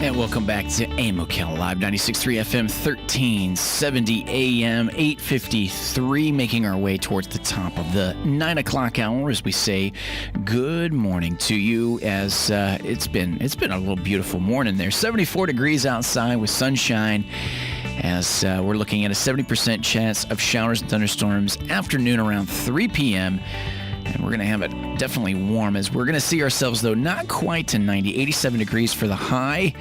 And welcome back to AM Ocala Live, 96.3 FM, 1370 AM, 8:53, making our way towards the top of the 9 o'clock hour as we say good morning to you as it's been a little beautiful morning there. 74 degrees outside with sunshine as we're looking at a 70% chance of showers and thunderstorms afternoon around 3 p.m., and we're going to have it definitely warm as we're going to see ourselves, though, not quite to 90, 87 degrees for the high.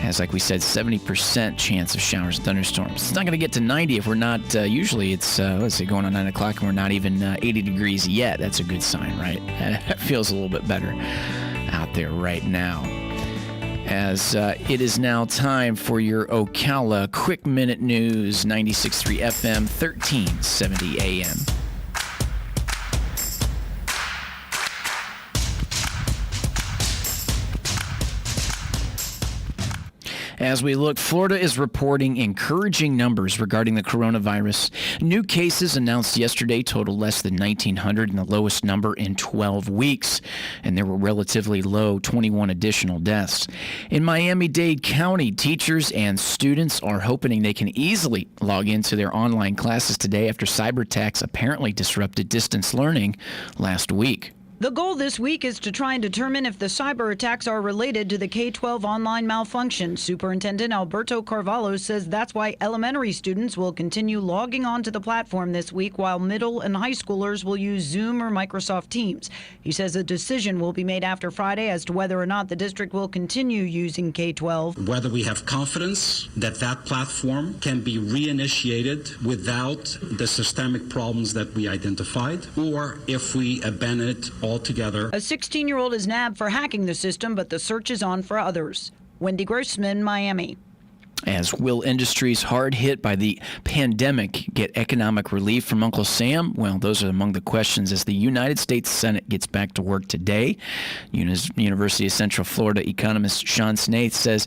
As, like we said, 70% chance of showers and thunderstorms. It's not going to get to 90 if we're not, usually it's, let's say, going on 9 o'clock and we're not even 80 degrees yet. That's a good sign, right? It feels a little bit better out there right now. As it is now time for your Ocala Quick Minute News, 96.3 FM, 1370 AM. As we look, Florida is reporting encouraging numbers regarding the coronavirus. New cases announced yesterday total less than 1,900 and the lowest number in 12 weeks. And there were relatively low 21 additional deaths. In Miami-Dade County, teachers and students are hoping they can easily log into their online classes today after cyber attacks apparently disrupted distance learning last week. The goal this week is to try and determine if the cyber attacks are related to the K-12 online malfunction. Superintendent Alberto Carvalho says that's why elementary students will continue logging on to the platform this week, while middle and high schoolers will use Zoom or Microsoft Teams. He says a decision will be made after Friday as to whether or not the district will continue using K-12. Whether we have confidence that that platform can be reinitiated without the systemic problems that we identified, or if we abandon it altogether. A 16-year-old is nabbed for hacking the system, but the search is on for others. Wendy Grossman, Miami. As will industries hard hit by the pandemic get economic relief from Uncle Sam? Well, those are among the questions as the United States Senate gets back to work today. University of Central Florida economist Sean Snaith says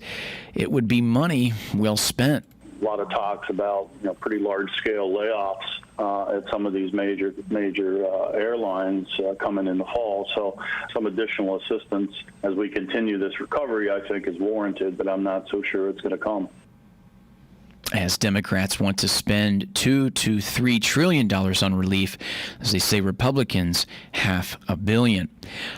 it would be money well spent. A lot of talks about pretty large-scale layoffs at some of these major airlines coming in the fall. So some additional assistance as we continue this recovery, I think, is warranted, but I'm not so sure it's going to come. As Democrats want to spend $2 to $3 trillion on relief, as they say Republicans, $500 million.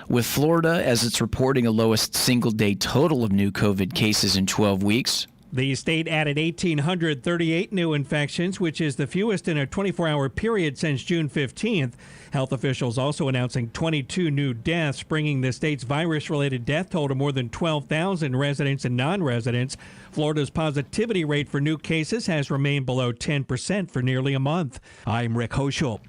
With Florida, as it's reporting a lowest single-day total of new COVID cases in 12 weeks, the state added 1,838 new infections, which is the fewest in a 24-hour period since June 15th. Health officials also announcing 22 new deaths, bringing the state's virus-related death toll to more than 12,000 residents and non-residents. Florida's positivity rate for new cases has remained below 10% for nearly a month. I'm Rick Hoschel.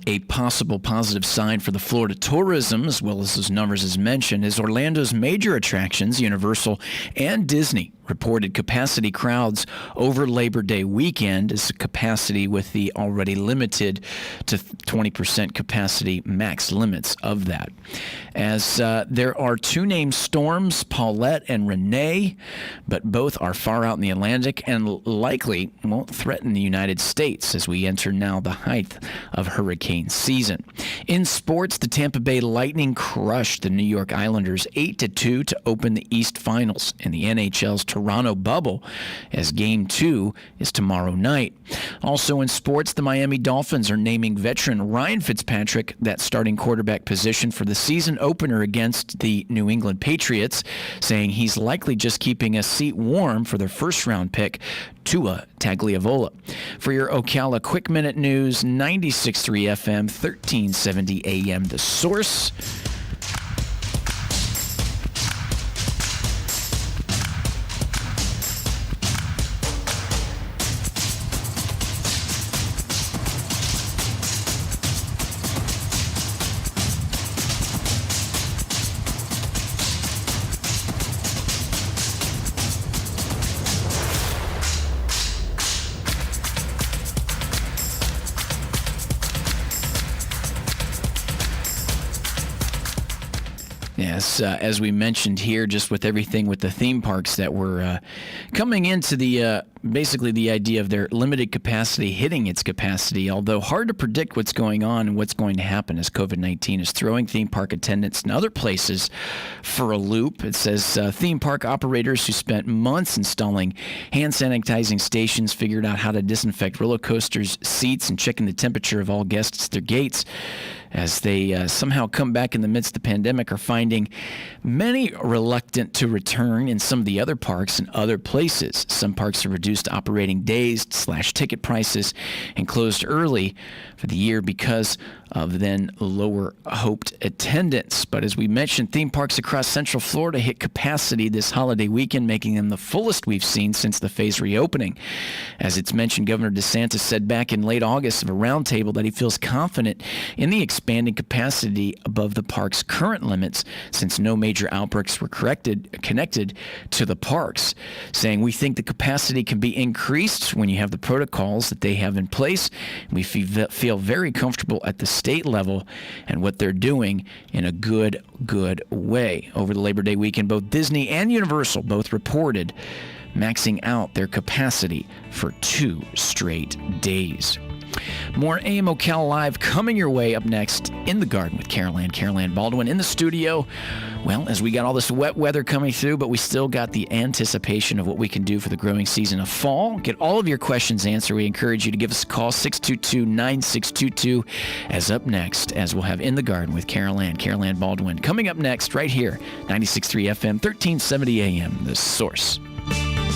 A possible positive sign for the Florida tourism, as well as those numbers as mentioned, is Orlando's major attractions, Universal and Disney, reported capacity crowds over Labor Day weekend as capacity with the already limited to 20% capacity max limits of that. As there are two named storms, Paulette and Renee, but both are far out in the Atlantic and likely won't threaten the United States as we enter now the height of hurricane season. In sports, the Tampa Bay Lightning crushed the New York Islanders 8-2 to open the East Finals in the NHL's Toronto bubble, as Game 2 is tomorrow night. Also in sports, the Miami Dolphins are naming veteran Ryan Fitzpatrick that starting quarterback position for the season opener against the New England Patriots, saying he's likely just keeping a seat warm for their first-round pick, Tua Tagliavola. For your Ocala Quick Minute News, 96.3 FM, 1370 AM, The Source. Yes, as we mentioned here, just with everything with the theme parks that were coming into the basically the idea of their limited capacity hitting its capacity, although hard to predict what's going on and what's going to happen as COVID-19 is throwing theme park attendants and other places for a loop. It says theme park operators who spent months installing hand sanitizing stations figured out how to disinfect roller coasters, seats, and checking the temperature of all guests at their gates. As they somehow come back in the midst of the pandemic, are finding many reluctant to return in some of the other parks and other places. Some parks have reduced operating days / ticket prices and closed early for the year because of then lower hoped attendance. But as we mentioned, theme parks across Central Florida hit capacity this holiday weekend, making them the fullest we've seen since the phased reopening. As it's mentioned, Governor DeSantis said back in late August of a roundtable that he feels confident in the expanding capacity above the park's current limits since no major outbreaks were connected to the parks, saying we think the capacity can be increased when you have the protocols that they have in place. We feel very comfortable at the state level and what they're doing in a good way. Over the Labor Day weekend, both Disney and Universal both reported maxing out their capacity for 2 straight days. More AM Ocala Live coming your way up next in the Garden with Carol Ann Baldwin in the studio. Well, as we got all this wet weather coming through, but we still got the anticipation of what we can do for the growing season of fall. Get all of your questions answered. We encourage you to give us a call, 622-9622, as up next, as we'll have In the Garden with Carol Ann Baldwin. Coming up next right here, 96.3 FM, 1370 AM, The Source.